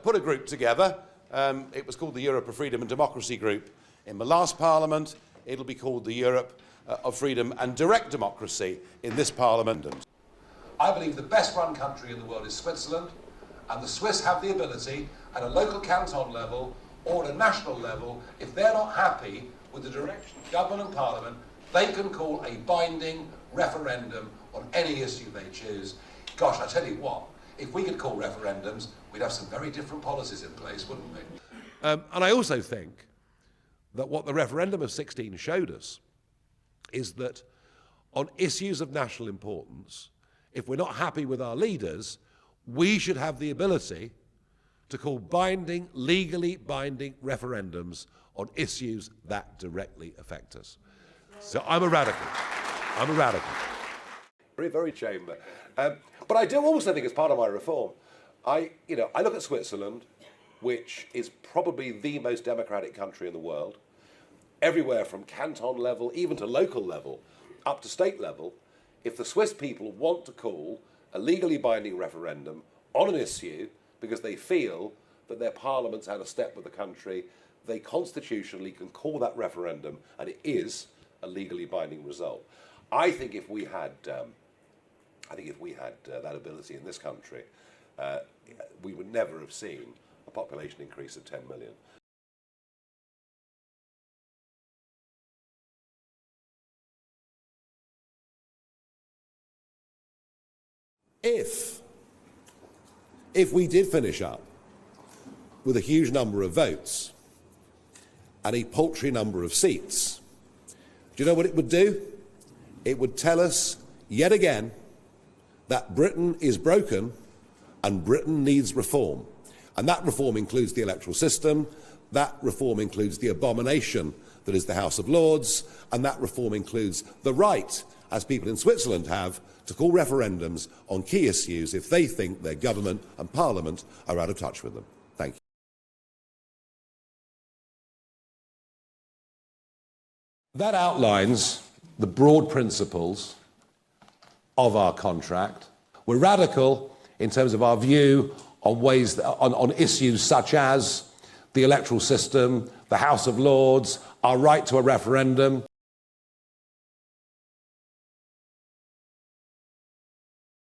put a group together. It was called the Europe of Freedom and Democracy Group in the last Parliament. It'll be called the Europe of Freedom and Direct Democracy in this Parliament. I believe the best run country in the world is Switzerland, and the Swiss have the ability at a local canton level or at a national level, if they're not happy with the direction of government and parliament, they can call a binding referendum on any issue they choose. Gosh, I tell you what, if we could call referendums, we'd have some very different policies in place, wouldn't we? And I also think that what the referendum of 16 showed us is that on issues of national importance, if we're not happy with our leaders, we should have the ability to call binding, legally binding referendums on issues that directly affect us. So I'm a radical. I'm a radical. Very, very chamber. But I do also think, as part of my reform, I look at Switzerland, which is probably the most democratic country in the world, everywhere from canton level, even to local level, up to state level. If the Swiss people want to call a legally binding referendum on an issue because they feel that their parliament's out of step with the country, they constitutionally can call that referendum, and it is a legally binding result. I think if we had that ability in this country, we would never have seen a population increase of 10 million. If we did finish up with a huge number of votes and a paltry number of seats, do you know what it would do? It would tell us yet again that Britain is broken and Britain needs reform. And that reform includes the electoral system, that reform includes the abomination that is the House of Lords, and that reform includes the right, as people in Switzerland have, to call referendums on key issues if they think their government and parliament are out of touch with them. Thank you. That outlines the broad principles of our contract. We're radical in terms of our view on issues such as the electoral system, the House of Lords, our right to a referendum.